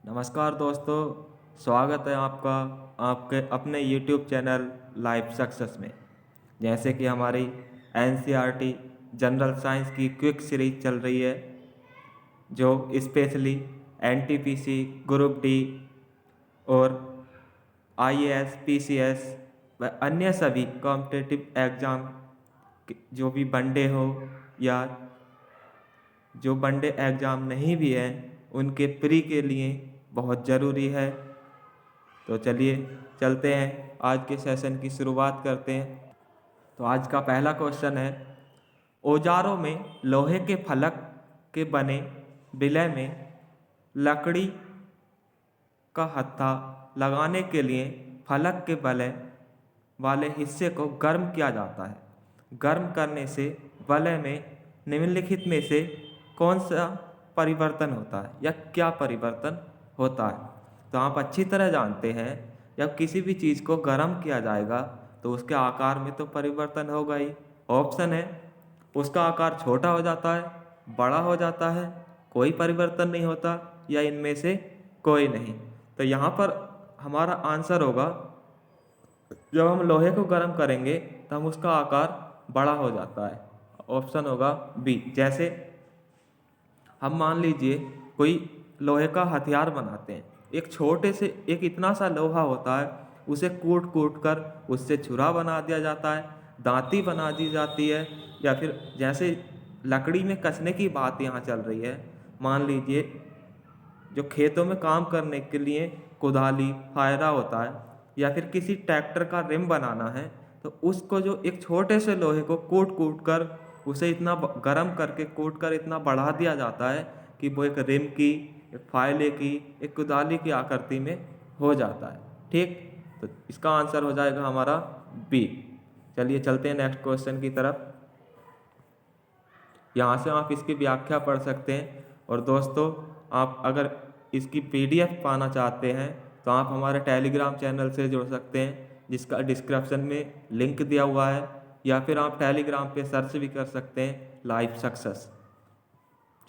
नमस्कार दोस्तों, स्वागत है आपका आपके अपने YouTube चैनल लाइफ सक्सेस में। जैसे कि हमारी NCERT जनरल साइंस की क्विक सीरीज चल रही है, जो स्पेशली NTPC, ग्रुप डी और IAS, PCS व अन्य सभी कॉम्पिटिटिव एग्ज़ाम जो भी वनडे हो या जो वनडे एग्ज़ाम नहीं भी हैं उनके प्री के लिए बहुत ज़रूरी है। तो चलिए चलते हैं, आज के सेशन की शुरुआत करते हैं। तो आज का पहला क्वेश्चन है, औजारों में लोहे के फलक के बने विलय में लकड़ी का हत्था लगाने के लिए फलक के वलय वाले हिस्से को गर्म किया जाता है। गर्म करने से वलय में निम्नलिखित में से कौन सा परिवर्तन होता है या क्या परिवर्तन होता है? तो आप अच्छी तरह जानते हैं, जब किसी भी चीज़ को गर्म किया जाएगा तो उसके आकार में तो परिवर्तन होगा ही। ऑप्शन है, उसका आकार छोटा हो जाता है, बड़ा हो जाता है, कोई परिवर्तन नहीं होता, या इनमें से कोई नहीं। तो यहाँ पर हमारा आंसर होगा, जब हम लोहे को गर्म करेंगे तो हम उसका आकार बड़ा हो जाता है। ऑप्शन होगा बी। जैसे हम मान लीजिए कोई लोहे का हथियार बनाते हैं, एक छोटे से एक इतना सा लोहा होता है, उसे कूट कूट कर उससे छुरा बना दिया जाता है, दांती बना दी जाती है, या फिर जैसे लकड़ी में कसने की बात यहाँ चल रही है, मान लीजिए जो खेतों में काम करने के लिए कुदाली फायरा होता है, या फिर किसी ट्रैक्टर का रिम बनाना है, तो उसको जो एक छोटे से लोहे को कूट कूट कर उसे इतना गर्म करके कूट कर इतना बढ़ा दिया जाता है कि वो एक रिम की, एक फायले की, एक कुदाली की आकृति में हो जाता है। ठीक, तो इसका आंसर हो जाएगा हमारा बी। चलिए चलते हैं नेक्स्ट क्वेश्चन की तरफ। यहाँ से आप इसकी व्याख्या पढ़ सकते हैं। और दोस्तों, आप अगर इसकी PDF पाना चाहते हैं तो आप हमारे टेलीग्राम चैनल से जुड़ सकते हैं, जिसका डिस्क्रिप्शन में लिंक दिया हुआ है, या फिर आप टेलीग्राम पे सर्च भी कर सकते हैं लाइफ सक्सेस।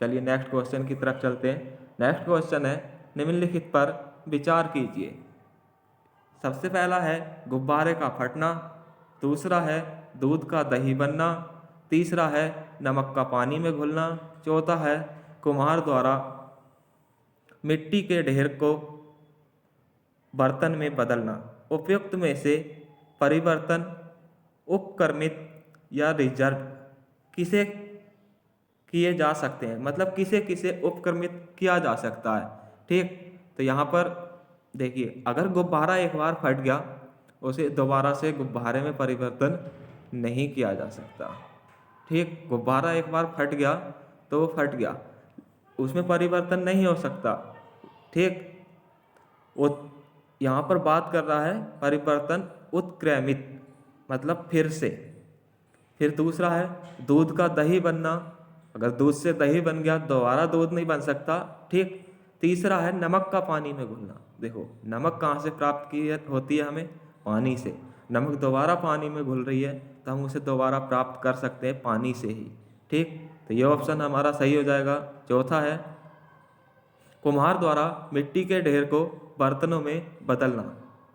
चलिए नेक्स्ट क्वेश्चन की तरफ चलते हैं। नेक्स्ट क्वेश्चन है, निम्नलिखित पर विचार कीजिए। सबसे पहला है गुब्बारे का फटना, दूसरा है दूध का दही बनना, तीसरा है नमक का पानी में घुलना, चौथा है कुम्हार द्वारा मिट्टी के ढेर को बर्तन में बदलना। उपयुक्त में से परिवर्तन उपक्रमित या रिजर्व किसे किए जा सकते हैं, मतलब किसे किसे उपक्रमित किया जा सकता है। ठीक, तो यहाँ पर देखिए, अगर गुब्बारा एक बार फट गया, उसे दोबारा से गुब्बारे में परिवर्तन नहीं किया जा सकता। ठीक, गुब्बारा एक बार फट गया तो वो फट गया, उसमें परिवर्तन नहीं हो सकता। ठीक, वो यहाँ पर बात कर रहा है परिवर्तन उत्क्रमित, मतलब फिर से। फिर दूसरा है दूध का दही बनना, अगर दूध से दही बन गया दोबारा दूध नहीं बन सकता। ठीक, तीसरा है नमक का पानी में घुलना। देखो, नमक कहाँ से प्राप्त की होती है हमें? पानी से। नमक दोबारा पानी में घुल रही है तो हम उसे दोबारा प्राप्त कर सकते हैं पानी से ही। ठीक, तो ये ऑप्शन हमारा सही हो जाएगा। चौथा है कुम्हार द्वारा मिट्टी के ढेर को बर्तनों में बदलना।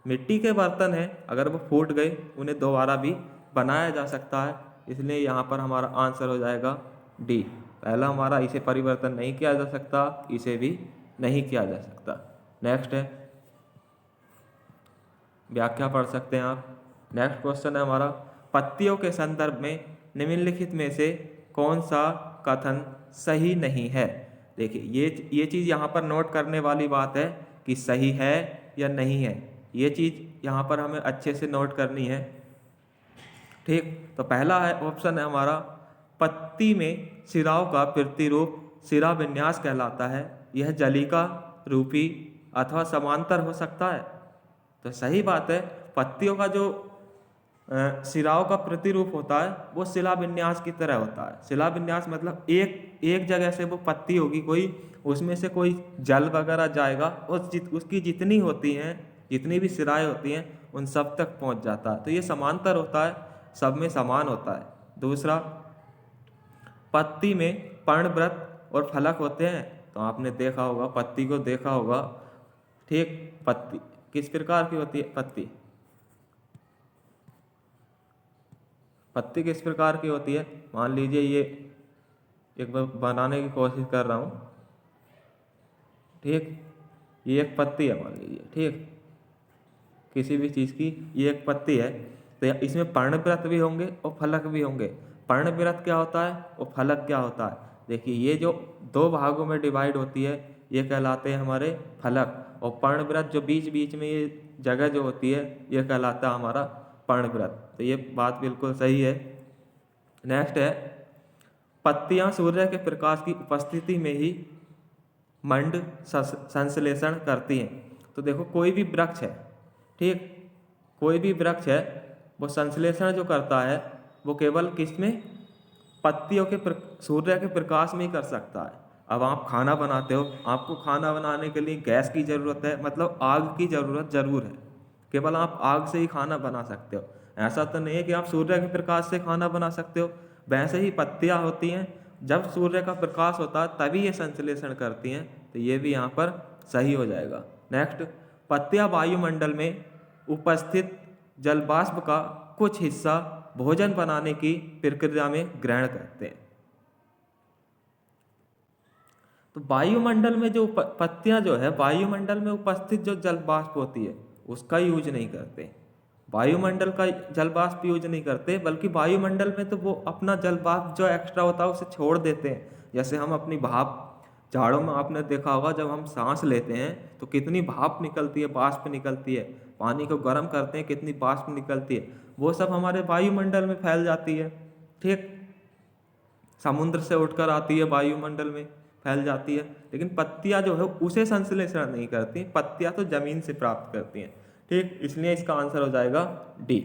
मिट्टी के बर्तन हैं, अगर वो फूट गए उन्हें दोबारा भी बनाया जा सकता है, इसलिए यहाँ पर हमारा आंसर हो जाएगा डी। पहला हमारा, इसे परिवर्तन नहीं किया जा सकता, इसे भी नहीं किया जा सकता। नेक्स्ट है, व्याख्या पढ़ सकते हैं आप। नेक्स्ट क्वेश्चन है हमारा, पत्तियों के संदर्भ में निम्नलिखित में से कौन सा कथन सही नहीं है? देखिए, ये चीज़ यहाँ पर नोट करने वाली बात है कि सही है या नहीं है, ये चीज़ यहाँ पर हमें अच्छे से नोट करनी है। ठीक, तो पहला है ऑप्शन है हमारा, पत्ती में सिराओं का प्रतिरूप सिरा विन्यास कहलाता है, यह जलिका रूपी अथवा समांतर हो सकता है। तो सही बात है, पत्तियों का जो सिराओं का प्रतिरूप होता है वो शिला विन्यास की तरह होता है। शिला विन्यास मतलब एक जगह से वो पत्ती होगी कोई, उसमें से कोई जल वगैरह जाएगा और उसकी जितनी होती हैं, जितनी भी सिराएं होती हैं, उन सब तक पहुंच जाता है। तो ये समांतर होता है, सब में समान होता है। दूसरा, पत्ती में पर्णव्रत और फलक होते हैं। तो आपने देखा होगा, पत्ती को देखा होगा, ठीक। पत्ती किस प्रकार की होती है? पत्ती किस प्रकार की होती है? मान लीजिए ये एक बार बनाने की कोशिश कर रहा हूँ, ठीक। ये एक पत्ती है मान लीजिए, ठीक। किसी भी चीज़ की ये एक पत्ती है, तो इसमें पर्णवृत्त भी होंगे और फलक भी होंगे। पर्णवृत्त क्या होता है और फलक क्या होता है? देखिए ये जो दो भागों में डिवाइड होती है ये कहलाते हैं हमारे फलक, और पर्णवृत्त जो बीच बीच में ये जगह जो होती है ये कहलाता है हमारा पर्णवृत्त। तो ये बात बिल्कुल सही है। नेक्स्ट है, पत्तियां सूर्य के प्रकाश की उपस्थिति में ही मंड संश्लेषण करती हैं। तो देखो कोई भी वृक्ष है, ठीक, कोई भी वृक्ष है वो संश्लेषण जो करता है वो केवल किस में? पत्तियों के सूर्य के प्रकाश में ही कर सकता है। अब आप खाना बनाते हो, आपको खाना बनाने के लिए गैस की ज़रूरत है, मतलब आग की ज़रूरत ज़रूर है। केवल आप आग से ही खाना बना सकते हो, ऐसा तो नहीं है कि आप सूर्य के प्रकाश से खाना बना सकते हो। वैसे ही पत्तियाँ होती हैं, जब सूर्य का प्रकाश होता है तभी ये संश्लेषण करती हैं। तो ये भी यहाँ पर सही हो जाएगा। नेक्स्ट, पत्तियाँ वायुमंडल में उपस्थित जलवाष्प का कुछ हिस्सा भोजन बनाने की प्रक्रिया में ग्रहण करते हैं। तो वायुमंडल में जो पत्तियां जो है वायुमंडल में उपस्थित जो जलवाष्प होती है उसका यूज नहीं करते, वायुमंडल का जलवाष्प यूज नहीं करते, बल्कि वायुमंडल में तो वो अपना जलवाष्प जो एक्स्ट्रा होता है उसे छोड़ देते हैं। जैसे हम अपनी भाप, झाड़ों में आपने देखा होगा जब हम सांस लेते हैं तो कितनी भाप निकलती है, वाष्प निकलती है। पानी को गर्म करते हैं कितनी वाष्प निकलती है, वो सब हमारे वायुमंडल में फैल जाती है, ठीक। समुद्र से उठकर आती है वायुमंडल में फैल जाती है। लेकिन पत्तियां जो है उसे संश्लेषण नहीं करती, पत्तियां तो जमीन से प्राप्त करती हैं, ठीक। इसलिए इसका आंसर हो जाएगा डी।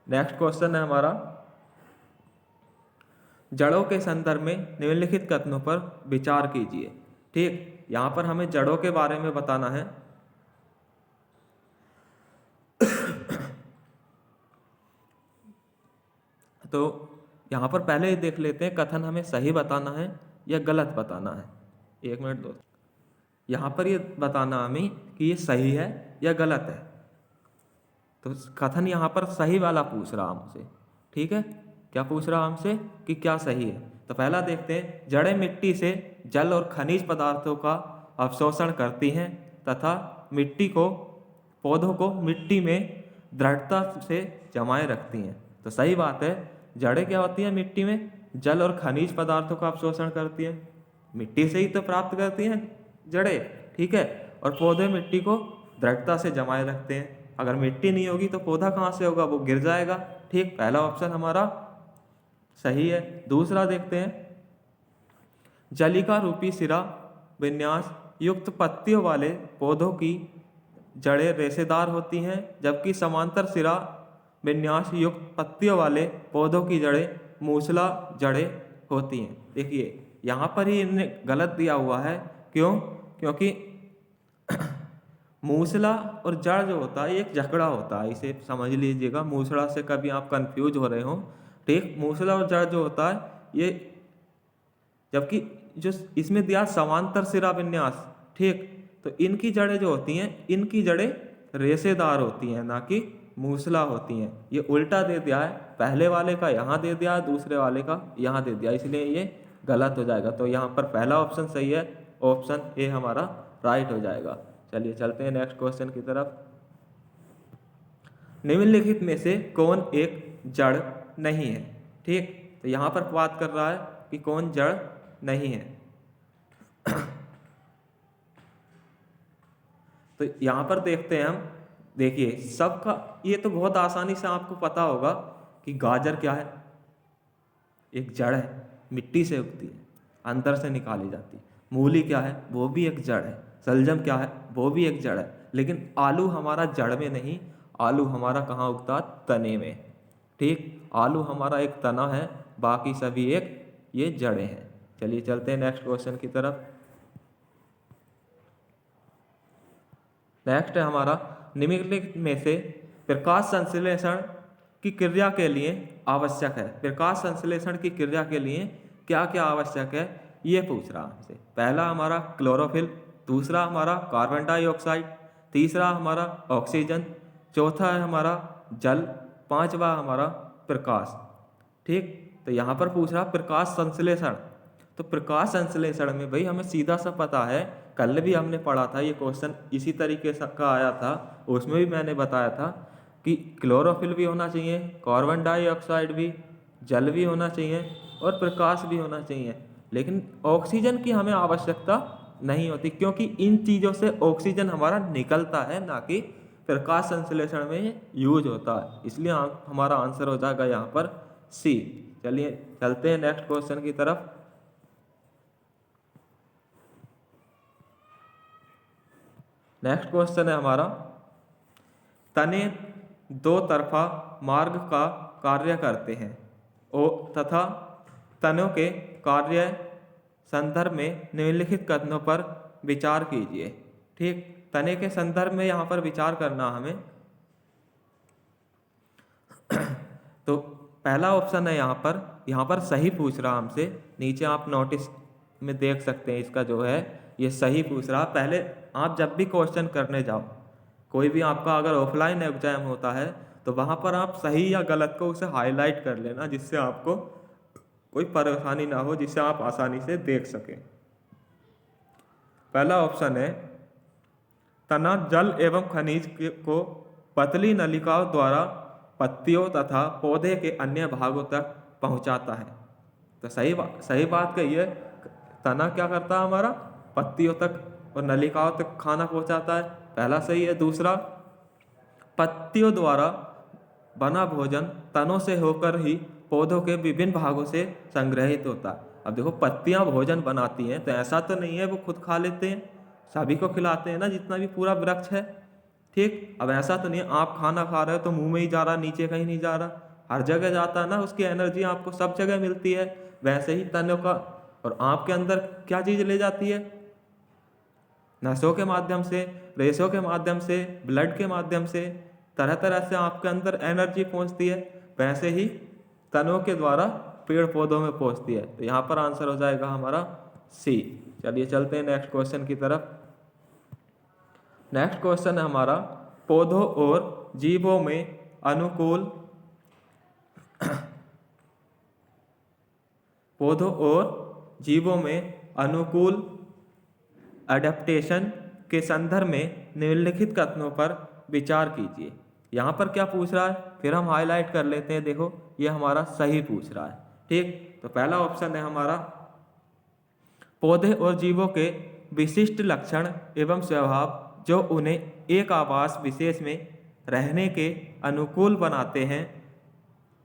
नेक्स्ट क्वेश्चन है हमारा, जड़ों के संदर्भ में निम्नलिखित कथनों पर विचार कीजिए, ठीक। यहाँ पर हमें जड़ों के बारे में बताना है। तो यहाँ पर पहले ही देख लेते हैं कथन हमें सही बताना है या गलत बताना है। एक मिनट दोस्त, यहाँ पर ये बताना हमें कि ये सही है या गलत है। तो कथन यहाँ पर सही वाला पूछ रहा हमसे, ठीक है। क्या पूछ रहा हमसे कि क्या सही है? तो पहला देखते हैं, जड़ें मिट्टी से जल और खनिज पदार्थों का अवशोषण करती हैं तथा मिट्टी को, पौधों को मिट्टी में दृढ़ता से जमाए रखती हैं। तो सही बात है, जड़ें क्या होती हैं? मिट्टी में जल और खनिज पदार्थों का अवशोषण करती हैं, मिट्टी से ही तो प्राप्त करती हैं जड़ें, ठीक है। और पौधे मिट्टी को दृढ़ता से जमाए रखते हैं। अगर मिट्टी नहीं होगी तो पौधा कहाँ से होगा? वो गिर जाएगा, ठीक। पहला ऑप्शन हमारा सही है। दूसरा देखते हैं, जलिका रूपी सिरा विन्यास युक्त पत्तियों वाले पौधों की जड़ें रेशेदार होती हैं, जबकि समांतर सिरा विन्यास युक्त पत्तियों वाले पौधों की जड़ें मूसला जड़ें होती हैं। देखिए यहाँ पर ही इन्होंने गलत दिया हुआ है, क्यों? क्योंकि मूसला और जड़ जो होता है एक झगड़ा होता है, इसे समझ लीजिएगा। मूसला से कभी आप कंफ्यूज हो रहे हो, ठीक। मूसला और जड़ जो होता है ये, जबकि जो इसमें दिया समांतर सिरा विन्यास, ठीक, तो इनकी जड़ें जो होती हैं, इनकी जड़ें रेशेदार होती हैं, ना कि मूसला होती हैं। ये उल्टा दे दिया है, पहले वाले का यहाँ दे दिया है, दूसरे वाले का यहाँ दे दिया, इसलिए ये गलत हो जाएगा। तो यहाँ पर पहला ऑप्शन सही है, ऑप्शन ए हमारा राइट हो जाएगा। चलिए चलते हैं नेक्स्ट क्वेश्चन की तरफ। निम्नलिखित में से कौन एक जड़ नहीं है, ठीक। तो यहाँ पर बात कर रहा है कि कौन जड़ नहीं है। तो यहाँ पर देखते हैं हम, देखिए सबका ये तो बहुत आसानी से आपको पता होगा कि गाजर क्या है? एक जड़ है, मिट्टी से उगती है, अंदर से निकाली जाती है। मूली क्या है? वो भी एक जड़ है। शलजम क्या है? वो भी एक जड़ है। लेकिन आलू हमारा जड़ में नहीं, आलू हमारा कहाँ उगता? तने में, ठीक। आलू हमारा एक तना है, बाकी सभी एक ये जड़ें हैं। चलिए चलते हैं नेक्स्ट क्वेश्चन की तरफ। नेक्स्ट है हमारा, निम्नलिखित में से प्रकाश संश्लेषण की क्रिया के लिए आवश्यक है। प्रकाश संश्लेषण की क्रिया के लिए क्या क्या आवश्यक है? ये पूछ रहा हमसे। पहला हमारा क्लोरोफिल, दूसरा हमारा कार्बन डाइऑक्साइड, तीसरा हमारा ऑक्सीजन, चौथा है हमारा जल, पांचवा हमारा प्रकाश। ठीक, तो यहाँ पर पूछ रहा प्रकाश संश्लेषण। तो प्रकाश संश्लेषण में भाई हमें सीधा सा पता है, कल भी हमने पढ़ा था, ये क्वेश्चन इसी तरीके से का आया था, उसमें भी मैंने बताया था कि क्लोरोफिल भी होना चाहिए, कार्बन डाइऑक्साइड भी, जल भी होना चाहिए और प्रकाश भी होना चाहिए। लेकिन ऑक्सीजन की हमें आवश्यकता नहीं होती, क्योंकि इन चीज़ों से ऑक्सीजन हमारा निकलता है, ना कि प्रकाश संश्लेषण में यूज होता है। इसलिए हमारा आंसर हो जाएगा यहाँ पर सी। चलिए चलते हैं नेक्स्ट क्वेश्चन की तरफ। नेक्स्ट क्वेश्चन है हमारा, तने दो तरफा मार्ग का कार्य करते हैं तथा तनों के कार्य संदर्भ में निम्नलिखित कथनों पर विचार कीजिए। ठीक, तने के संदर्भ में यहाँ पर विचार करना हमें। तो पहला ऑप्शन है यहाँ पर सही पूछ रहा हमसे। नीचे आप नोटिस में देख सकते हैं, इसका जो है ये सही पूछ रहा। पहले आप जब भी क्वेश्चन करने जाओ, कोई भी आपका अगर ऑफलाइन एग्जाम होता है तो वहाँ पर आप सही या गलत को उसे हाईलाइट कर लेना, जिससे आपको कोई परेशानी ना हो, जिससे आप आसानी से देख सकें। पहला ऑप्शन है, तना जल एवं खनिज को पतली नलिकाओं द्वारा पत्तियों तथा पौधे के अन्य भागों तक पहुंचाता है। तो सही बात कही है। तना क्या करता है हमारा, पत्तियों तक और नलिकाओं तक खाना पहुंचाता है, पहला सही है। दूसरा, पत्तियों द्वारा बना भोजन तनों से होकर ही पौधों के विभिन्न भागों से संग्रहित होता है। अब देखो, पत्तियां भोजन बनाती हैं तो ऐसा तो नहीं है वो खुद खा लेते हैं, सभी को खिलाते हैं ना, जितना भी पूरा वृक्ष है। ठीक, अब ऐसा तो नहीं है आप खाना खा रहे हो तो मुंह में ही जा रहा, नीचे कहीं नहीं जा रहा, हर जगह जाता है ना, उसकी एनर्जी आपको सब जगह मिलती है। वैसे ही तनों का और आपके अंदर क्या चीज़ ले जाती है, नसों के माध्यम से, रेशों के माध्यम से, ब्लड के माध्यम से, तरह तरह से आपके अंदर एनर्जी पहुंचती है। वैसे ही तनों के द्वारा पेड़ पौधों में पहुंचती है। तो यहाँ पर आंसर हो जाएगा हमारा सी। चलिए चलते हैं नेक्स्ट क्वेश्चन की तरफ। नेक्स्ट क्वेश्चन है हमारा, पौधों और जीवों में अनुकूल पौधों और जीवों में अनुकूल एडेप्टेशन के संदर्भ में निम्नलिखित कथनों पर विचार कीजिए। यहाँ पर क्या पूछ रहा है, फिर हम हाईलाइट कर लेते हैं। देखो, ये हमारा सही पूछ रहा है। ठीक, तो पहला ऑप्शन है हमारा, पौधे और जीवों के विशिष्ट लक्षण एवं स्वभाव जो उन्हें एक आवास विशेष में रहने के अनुकूल बनाते हैं,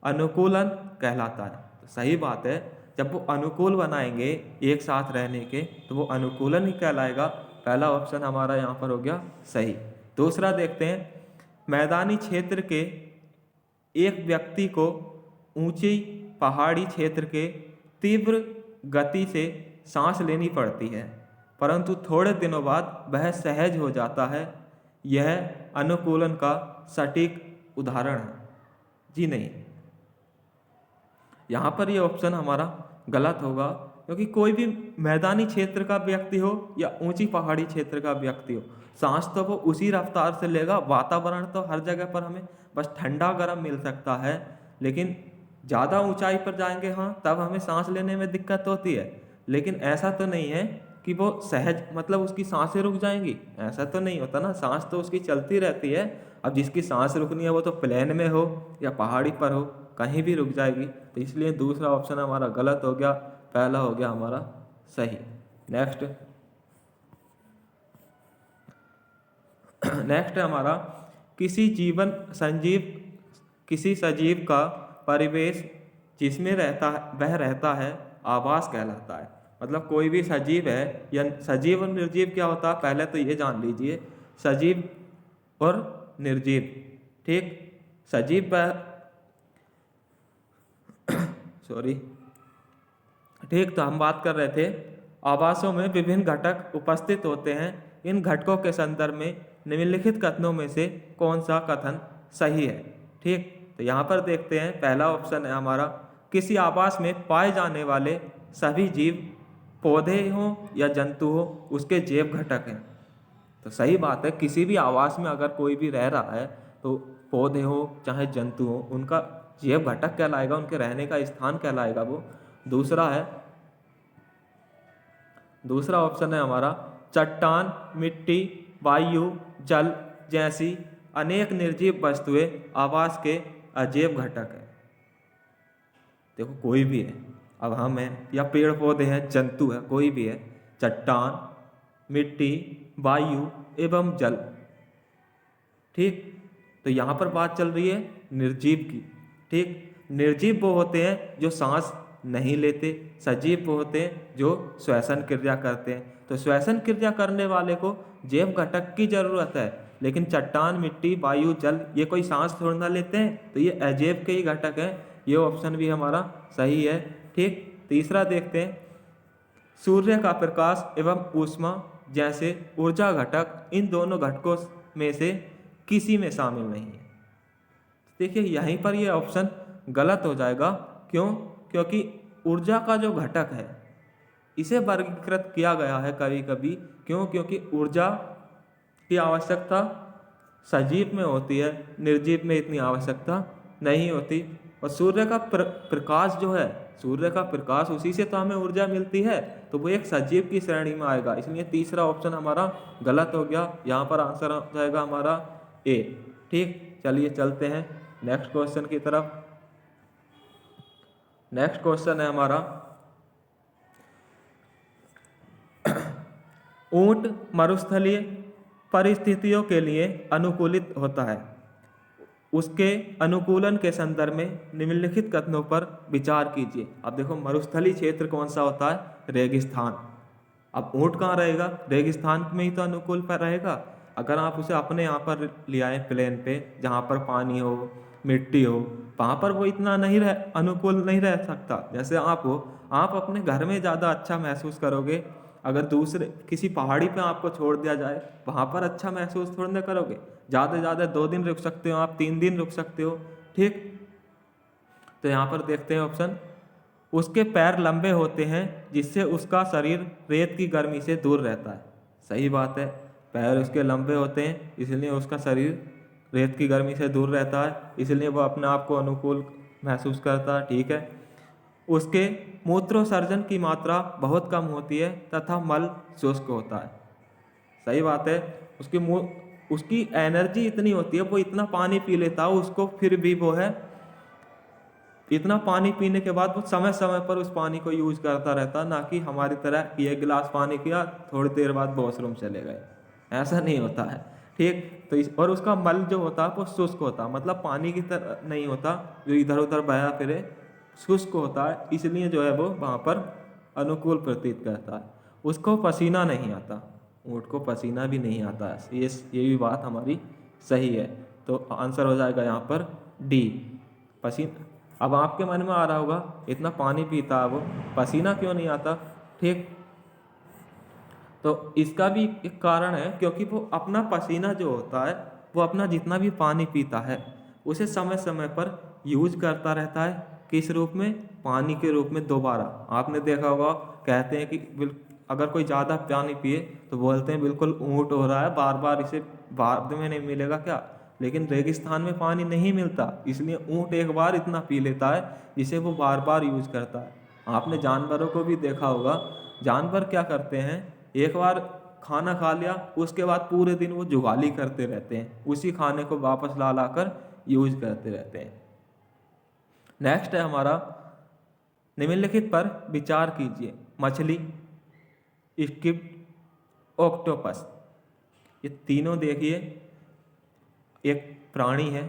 अनुकूलन कहलाता है। तो सही बात है, जब वो अनुकूल बनाएंगे एक साथ रहने के तो वो अनुकूलन ही कहलाएगा। पहला ऑप्शन हमारा यहाँ पर हो गया सही। दूसरा देखते हैं, मैदानी क्षेत्र के एक व्यक्ति को ऊंची पहाड़ी क्षेत्र के तीव्र गति से सांस लेनी पड़ती है, परंतु थोड़े दिनों बाद वह सहज हो जाता है। यह अनुकूलन का सटीक उदाहरण है। जी नहीं, यहाँ पर ये ऑप्शन हमारा गलत होगा, क्योंकि कोई भी मैदानी क्षेत्र का व्यक्ति हो या ऊंची पहाड़ी क्षेत्र का व्यक्ति हो, सांस तो वो उसी रफ्तार से लेगा। वातावरण तो हर जगह पर हमें बस ठंडा गर्म मिल सकता है, लेकिन ज़्यादा ऊंचाई पर जाएंगे हाँ तब हमें सांस लेने में दिक्कत होती है। लेकिन ऐसा तो नहीं है कि वो सहज मतलब उसकी सांसें रुक जाएंगी, ऐसा तो नहीं होता ना, सांस तो उसकी चलती रहती है। अब जिसकी सांस रुकनी है वो तो प्लेन में हो या पहाड़ी पर हो, कहीं भी रुक जाएगी। तो इसलिए दूसरा ऑप्शन हमारा गलत हो गया, पहला हो गया हमारा सही। नेक्स्ट नेक्स्ट है हमारा, किसी सजीव का परिवेश जिसमें वह रहता है आवास कहलाता है। मतलब कोई भी सजीव है, या सजीव और निर्जीव क्या होता है पहले तो ये जान लीजिए, सजीव और निर्जीव। ठीक, सजीव सॉरी ठीक, तो हम बात कर रहे थे आवासों में विभिन्न घटक उपस्थित होते हैं। इन घटकों के संदर्भ में निम्नलिखित कथनों में से कौन सा कथन सही है। ठीक, तो यहाँ पर देखते हैं, पहला ऑप्शन है हमारा, किसी आवास में पाए जाने वाले सभी जीव पौधे हों या जंतु हो, उसके जैव घटक हैं। तो सही बात है, किसी भी आवास में अगर कोई भी रह रहा है तो पौधे हो चाहे जंतु हो, उनका जैव घटक कहलाएगा, उनके रहने का स्थान कहलाएगा वो। दूसरा ऑप्शन है हमारा चट्टान, मिट्टी, वायु, जल जैसी अनेक निर्जीव वस्तुएं आवास के अजैव घटक है। देखो कोई भी है, अब हम हैं या पेड़ पौधे हैं, जंतु है, कोई भी है, चट्टान, मिट्टी, वायु एवं जल। ठीक, तो यहाँ पर बात चल रही है निर्जीव की। ठीक, निर्जीव वो होते हैं जो सांस नहीं लेते, सजीव वो होते हैं जो श्वसन क्रिया करते हैं। तो श्वसन क्रिया करने वाले को जैव घटक की जरूरत है, लेकिन चट्टान, मिट्टी, वायु, जल ये कोई सांस थोड़ा ना लेते हैं, तो ये अजैव के ही घटक हैं। ये ऑप्शन भी हमारा सही है। ठीक, तीसरा देखते हैं, सूर्य का प्रकाश एवं ऊष्मा जैसे ऊर्जा घटक इन दोनों घटकों में से किसी में शामिल नहीं है। देखिए यहीं पर ये ऑप्शन गलत हो जाएगा। क्यों? क्योंकि ऊर्जा का जो घटक है इसे वर्गीकृत किया गया है कभी कभी। क्यों? क्योंकि ऊर्जा की आवश्यकता सजीव में होती है, निर्जीव में इतनी आवश्यकता नहीं होती। और सूर्य का प्रकाश जो है, सूर्य का प्रकाश, उसी से तो हमें ऊर्जा मिलती है, तो वो एक सजीव की श्रेणी में आएगा। इसलिए तीसरा ऑप्शन हमारा गलत हो गया। यहाँ पर आंसर आ जाएगा हमारा ए। ठीक, चलिए चलते हैं नेक्स्ट क्वेश्चन की तरफ। नेक्स्ट क्वेश्चन है हमारा, ऊंट मरुस्थलीय परिस्थितियों के लिए अनुकूलित होता है, उसके अनुकूलन के संदर्भ में निम्नलिखित कथनों पर विचार कीजिए। अब देखो मरुस्थलीय क्षेत्र कौन सा होता है? रेगिस्तान। अब ऊंट कहाँ रहेगा? रेगिस्तान में ही तो अनुकूल पर रहेगा। अगर आप उसे अपने यहाँ पर ले आए प्लेन पे, जहाँ पर पानी हो, मिट्टी हो, वहाँ पर वो इतना नहीं अनुकूल नहीं रह सकता। जैसे आप हो, आप अपने घर में ज़्यादा अच्छा महसूस करोगे, अगर दूसरे किसी पहाड़ी पे आपको छोड़ दिया जाए, वहाँ पर अच्छा महसूस थोड़ा ना करोगे। ज़्यादा से ज़्यादा 2 दिन रुक सकते हो आप, 3 दिन रुक सकते हो। ठीक, तो यहाँ पर देखते हैं ऑप्शन, उसके पैर लंबे होते हैं जिससे उसका शरीर रेत की गर्मी से दूर रहता है। सही बात है, पैर उसके लंबे होते हैं इसलिए उसका शरीर रेत की गर्मी से दूर रहता है, इसलिए वो अपने आप को अनुकूल महसूस करता है। ठीक है, उसके मूत्रोत्सर्जन की मात्रा बहुत कम होती है तथा मल शुष्क होता है। सही बात है, उसकी एनर्जी इतनी होती है, वो इतना पानी पी लेता है, उसको फिर भी वो है इतना पानी पीने के बाद वो समय समय पर उस पानी को यूज करता रहता, ना कि हमारी तरह एक गिलास पानी पिया थोड़ी देर बाद वॉशरूम चले गए, ऐसा नहीं होता है। ठीक, तो और उसका मल जो होता है वो शुष्क होता, मतलब पानी की तरह नहीं होता जो इधर उधर बहा फिरे, शुष्क होता है, इसलिए जो है वो वहाँ पर अनुकूल प्रतीत करता है। उसको पसीना नहीं आता, ऊँट को पसीना भी नहीं आता है। ये भी बात हमारी सही है, तो आंसर हो जाएगा यहाँ पर डी, पसीना। अब आपके मन में आ रहा होगा इतना पानी पीता है वो, पसीना क्यों नहीं आता? ठीक, तो इसका भी एक कारण है, क्योंकि वो अपना पसीना जो होता है, वो अपना जितना भी पानी पीता है उसे समय समय पर यूज करता रहता है। किस रूप में? पानी के रूप में दोबारा। आपने देखा होगा, कहते हैं कि अगर कोई ज़्यादा पानी पिए तो बोलते हैं बिल्कुल ऊँट हो रहा है, बार बार इसे बाद में नहीं मिलेगा क्या? लेकिन रेगिस्तान में पानी नहीं मिलता, इसलिए ऊँट एक बार इतना पी लेता है जिसे वो बार बार यूज करता है। आपने जानवरों को भी देखा होगा, जानवर क्या करते हैं, एक बार खाना खा लिया उसके बाद पूरे दिन वो जुगाली करते रहते हैं, उसी खाने को वापस ला ला कर यूज करते रहते हैं। नेक्स्ट है हमारा, निम्नलिखित पर विचार कीजिए। मछली, स्क्विड, ऑक्टोपस, ये तीनों देखिए एक प्राणी है।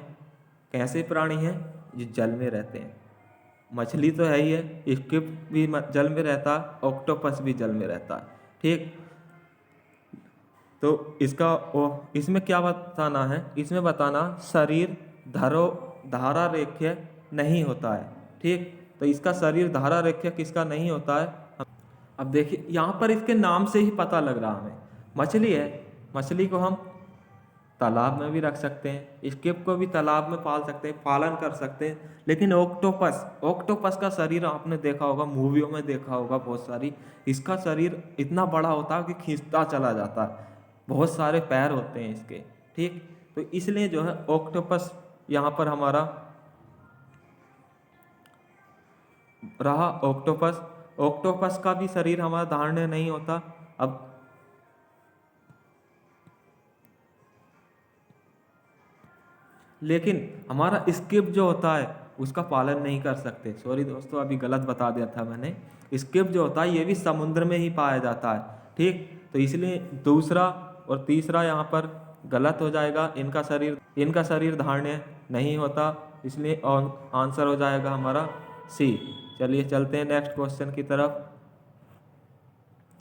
कैसे प्राणी है? जो जल में रहते हैं। मछली तो है ही है, स्क्विड भी जल में रहता है, ऑक्टोपस भी जल में रहता है। ठीक, तो इसमें क्या बताना है? इसमें बताना शरीर धारा रेख्य नहीं होता है। ठीक, तो इसका शरीर धारा रेख्य किसका नहीं होता है? अब देखिए यहाँ पर इसके नाम से ही पता लग रहा हमें, मछली है, मछली को हम तालाब में भी रख सकते हैं, स्किप को भी तालाब में पाल सकते हैं, पालन कर सकते हैं। लेकिन ऑक्टोपस, ऑक्टोपस का शरीर आपने देखा होगा, मूवियों में देखा होगा बहुत सारी, इसका शरीर इतना बड़ा होता है कि खींचता चला जाता है, बहुत सारे पैर होते हैं इसके, ठीक। तो इसलिए जो है ऑक्टोपस यहाँ पर हमारा रहा ऑक्टोपस। ऑक्टोपस का भी शरीर हमारा धारणीय नहीं होता। अब लेकिन हमारा स्किप जो होता है उसका पालन नहीं कर सकते। सॉरी दोस्तों, अभी गलत बता दिया था मैंने। स्किप जो होता है ये भी समुद्र में ही पाया जाता है, ठीक। तो इसलिए दूसरा और तीसरा यहाँ पर गलत हो जाएगा। इनका शरीर धारणीय नहीं होता, इसलिए आंसर हो जाएगा हमारा सी। चलिए चलते हैं नेक्स्ट क्वेश्चन की तरफ।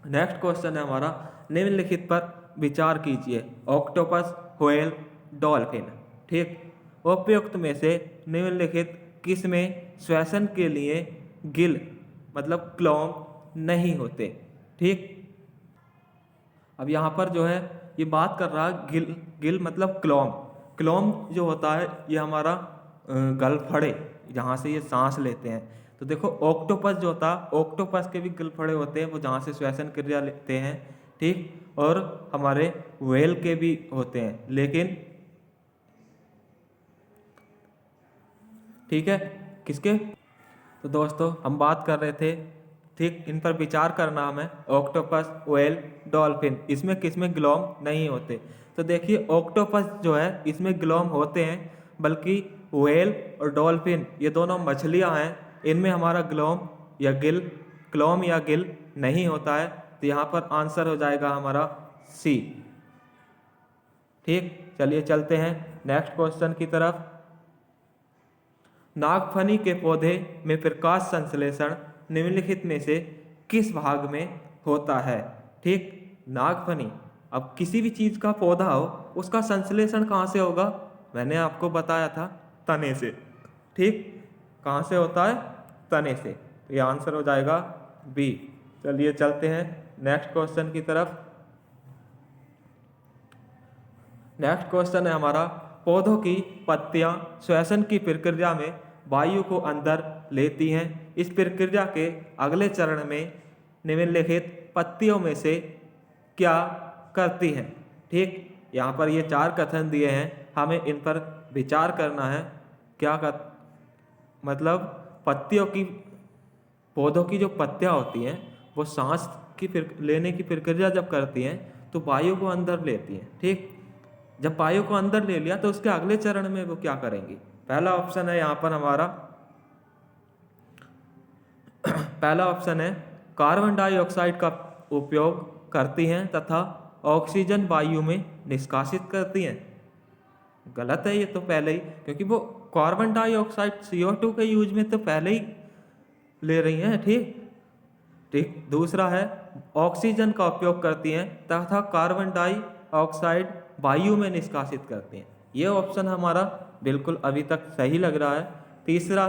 नेक्स्ट क्वेश्चन है हमारा, निम्नलिखित पर विचार कीजिए। ऑक्टोपस, व्हेल, डॉल्फिन, ठीक। उपयुक्त में से निम्नलिखित किस में श्वसन के लिए गिल मतलब क्लॉम नहीं होते, ठीक। अब यहाँ पर जो है ये बात कर रहा है गिल मतलब क्लॉम। क्लॉम जो होता है ये हमारा गलफड़े, जहाँ से ये सांस लेते हैं। तो देखो ऑक्टोपस जो होता है, ऑक्टोपस के भी गलफड़े होते हैं, वो जहाँ से श्वसन क्रिया लेते हैं, ठीक। और हमारे व्हेल के भी होते हैं, लेकिन ठीक है किसके। तो दोस्तों हम बात कर रहे थे, ठीक, इन पर विचार करना हमें। ऑक्टोपस, व्हेल, डॉल्फिन, इसमें किसमें ग्लॉम नहीं होते। तो देखिए ऑक्टोपस जो है इसमें ग्लॉम होते हैं, बल्कि व्हेल और डॉल्फिन ये दोनों मछलियां हैं, इनमें हमारा क्लॉम या गिल नहीं होता है। तो यहाँ पर आंसर हो जाएगा हमारा सी, ठीक। चलिए चलते हैं नेक्स्ट क्वेश्चन की तरफ। नागफनी के पौधे में प्रकाश संश्लेषण निम्नलिखित में से किस भाग में होता है, ठीक। नागफनी, अब किसी भी चीज का पौधा हो उसका संश्लेषण कहाँ से होगा, मैंने आपको बताया था तने से, ठीक। कहाँ से होता है, तने से। तो ये आंसर हो जाएगा बी। चलिए चलते हैं नेक्स्ट क्वेश्चन की तरफ। नेक्स्ट क्वेश्चन है हमारा, पौधों की पत्तियां श्वसन की प्रक्रिया में वायु को अंदर लेती हैं। इस प्रक्रिया के अगले चरण में निम्नलिखित पत्तियों में से क्या करती हैं, ठीक। यहाँ पर ये 4 कथन दिए हैं, हमें इन पर विचार करना है। मतलब पौधों की जो पत्तियां होती हैं वो सांस की लेने की प्रक्रिया जब करती हैं तो वायु को अंदर लेती हैं, ठीक। जब वायु को अंदर ले लिया तो उसके अगले चरण में वो क्या करेंगी। पहला ऑप्शन है यहाँ पर हमारा पहला ऑप्शन है कार्बन डाइऑक्साइड का उपयोग करती हैं तथा ऑक्सीजन वायु में निष्कासित करती हैं। गलत है ये तो पहले ही, क्योंकि वो कार्बन डाइऑक्साइड CO2 के यूज में तो पहले ही ले रही हैं, ठीक। दूसरा है ऑक्सीजन का उपयोग करती हैं तथा कार्बन डाइऑक्साइड वायु में निष्कासित करती हैं। ये ऑप्शन हमारा बिल्कुल अभी तक सही लग रहा है। तीसरा,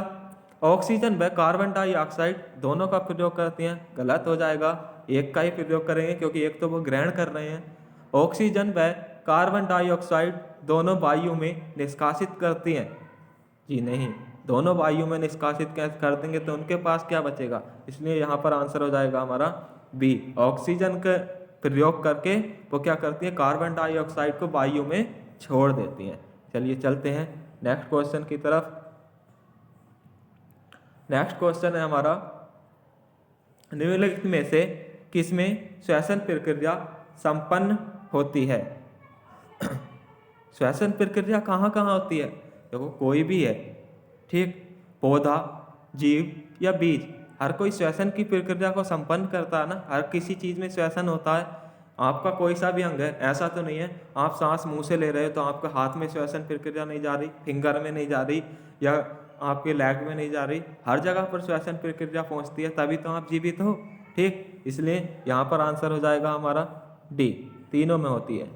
ऑक्सीजन व कार्बन डाइऑक्साइड दोनों का प्रयोग करती हैं। गलत हो जाएगा, एक का ही प्रयोग करेंगे क्योंकि एक तो वो ग्रहण कर रहे हैं। ऑक्सीजन व कार्बन डाइऑक्साइड दोनों वायु में निष्कासित करती हैं। जी नहीं, दोनों वायु में निष्कासित कर देंगे तो उनके पास क्या बचेगा, इसलिए यहाँ पर आंसर हो जाएगा हमारा बी। ऑक्सीजन का प्रयोग करके वो क्या करती है, कार्बन डाइऑक्साइड को वायु में छोड़ देती हैं। चलिए चलते हैं नेक्स्ट क्वेश्चन की तरफ। नेक्स्ट क्वेश्चन है हमारा, निम्नलिखित में से किसमें श्वसन प्रक्रिया संपन्न होती है। श्वसन प्रक्रिया कहाँ कहाँ होती है, देखो कोई भी है, ठीक, पौधा, जीव या बीज, हर कोई श्वसन की प्रक्रिया को संपन्न करता है ना। हर किसी चीज में श्वसन होता है। आपका कोई सा भी अंग है, ऐसा तो नहीं है आप सांस मुंह से ले रहे हो तो आपके हाथ में श्वसन प्रक्रिया नहीं जा रही, फिंगर में नहीं जा रही, या आपके लेग में नहीं जा रही। हर जगह पर श्वसन प्रक्रिया पहुंचती है, तभी तो आप जीवित हो, ठीक। इसलिए यहाँ पर आंसर हो जाएगा हमारा डी, तीनों में होती है।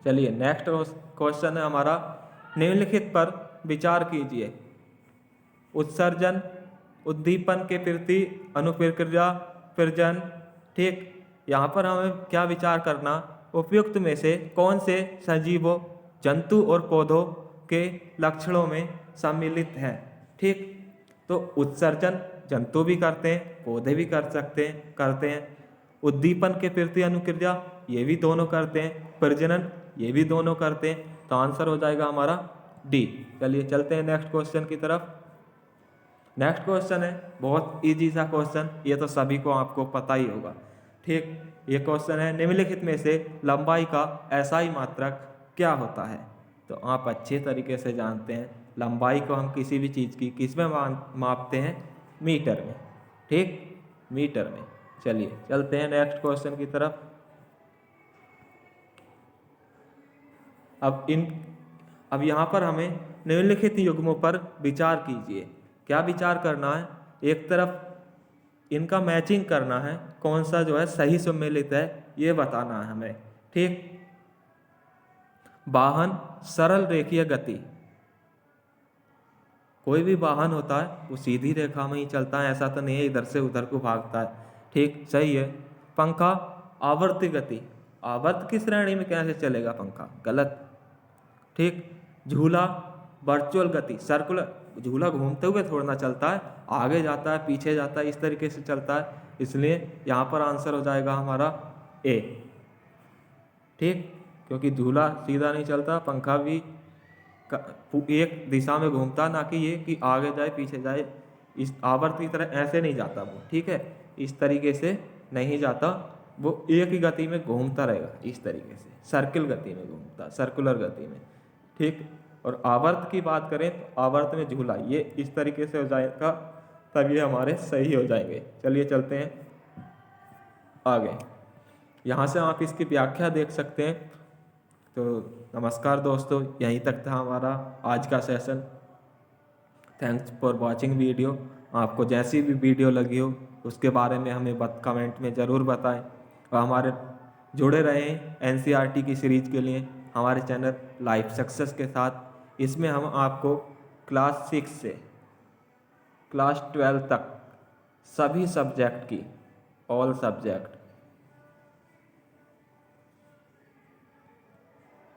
चलिए नेक्स्ट क्वेश्चन है हमारा, निम्नलिखित पर विचार कीजिए। उत्सर्जन उद्दीपन के प्रति अनुप्रक्रिया प्रजनन। ठीक, यहाँ पर हमें क्या विचार करना, उपयुक्त में से कौन से सजीवों, जंतु और पौधों के लक्षणों में सम्मिलित है। ठीक, तो उत्सर्जन जंतु भी करते हैं, पौधे भी करते हैं। उद्दीपन के प्रति अनुक्रिया ये भी दोनों करते हैं, प्रजनन ये भी दोनों करते हैं। तो आंसर हो जाएगा हमारा डी। चलिए चलते हैं नेक्स्ट क्वेश्चन की तरफ। नेक्स्ट क्वेश्चन है बहुत इजी सा क्वेश्चन, ये तो सभी को आपको पता ही होगा। ठीक, ये क्वेश्चन है निम्नलिखित में से लंबाई का एसआई मात्रक क्या होता है। तो आप अच्छे तरीके से जानते हैं लंबाई को हम किसी भी चीज़ की किस में मापते हैं, मीटर में। ठीक, मीटर में। चलिए चलते हैं नेक्स्ट क्वेश्चन की तरफ। अब यहाँ पर हमें निम्नलिखित युग्मों पर विचार कीजिए। क्या विचार करना है, एक तरफ इनका मैचिंग करना है, कौन सा जो है सही सम्मिलित है ये बताना है हमें। ठीक, वाहन सरल रेखीय गति, कोई भी वाहन होता है वो सीधी रेखा में ही चलता है, ऐसा तो नहीं है इधर से उधर को भागता है। ठीक, सही है। पंखा आवर्ती गति, आवर्त की श्रेणी में कैसे चलेगा पंखा, गलत। ठीक, झूला वर्चुअल गति, सर्कुलर, झूला घूमते हुए थोड़ा ना चलता है, आगे जाता है पीछे जाता है, इस तरीके से चलता है, इसलिए यहाँ पर आंसर हो जाएगा हमारा ए। ठीक, क्योंकि झूला सीधा नहीं चलता, पंखा भी एक दिशा में घूमता, ना कि ये कि आगे जाए पीछे जाए, इस आवर्त की तरह ऐसे नहीं जाता वो। ठीक है, इस तरीके से नहीं जाता, वो एक ही गति में घूमता रहेगा, इस तरीके से सर्किल गति में घूमता, सर्कुलर गति में। ठीक, और आवर्त की बात करें तो आवर्त में झूला ये इस तरीके से हो जाएगा, तब ये हमारे सही हो जाएंगे। चलिए चलते हैं आगे। यहाँ से आप इसकी व्याख्या देख सकते हैं। तो नमस्कार दोस्तों, यहीं तक था हमारा आज का session. Thanks for watching video. आपको जैसी भी वीडियो लगी हो उसके बारे में हमें कमेंट में ज़रूर बताएं, और हमारे जुड़े रहें एनसीईआरटी की सीरीज के लिए हमारे चैनल लाइफ सक्सेस के साथ। इसमें हम आपको क्लास 6 से क्लास 12 तक सभी सब्जेक्ट की, ऑल सब्जेक्ट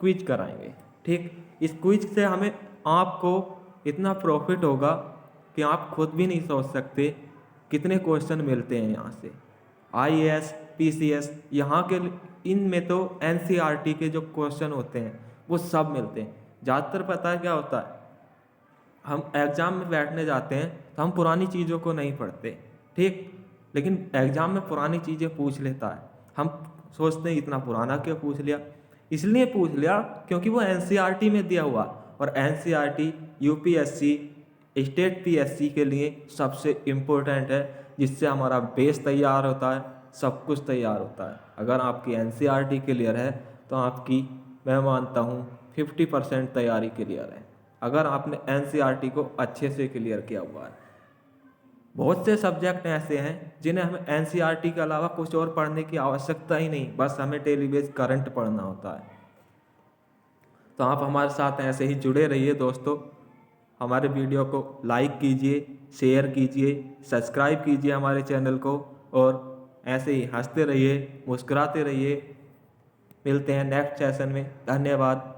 क्विज कराएंगे। ठीक, इस क्विज से हमें आपको इतना प्रॉफिट होगा कि आप खुद भी नहीं सोच सकते कितने क्वेश्चन मिलते हैं यहाँ से। आईएएस, पीसीएस, यहाँ के इनमें तो एनसीईआरटी के जो क्वेश्चन होते हैं वो सब मिलते हैं। ज़्यादातर पता है क्या होता है, हम एग्ज़ाम में बैठने जाते हैं तो हम पुरानी चीज़ों को नहीं पढ़ते। ठीक, लेकिन एग्ज़ाम में पुरानी चीज़ें पूछ लेता है, हम सोचते हैं इतना पुराना क्यों पूछ लिया। इसलिए पूछ लिया क्योंकि वो एनसीईआरटी में दिया हुआ, और एनसीईआरटी यूपीएससी, स्टेट पीएससी के लिए सबसे इम्पोर्टेंट है, जिससे हमारा बेस तैयार होता है, सब कुछ तैयार होता है। अगर आपकी एनसीईआरटी क्लियर है तो आपकी, मैं मानता हूँ 50% तैयारी क्लियर है, अगर आपने एनसीईआरटी को अच्छे से क्लियर किया हुआ है। बहुत से सब्जेक्ट ऐसे हैं जिन्हें हमें एनसीईआरटी के अलावा कुछ और पढ़ने की आवश्यकता ही नहीं, बस हमें डेली बेस करंट पढ़ना होता है। तो आप हमारे साथ ऐसे ही जुड़े रहिए दोस्तों। हमारे वीडियो को लाइक कीजिए, शेयर कीजिए, सब्सक्राइब कीजिए हमारे चैनल को, और ऐसे ही हंसते रहिए, मुस्कुराते रहिए। मिलते हैं नेक्स्ट सेशन में। धन्यवाद।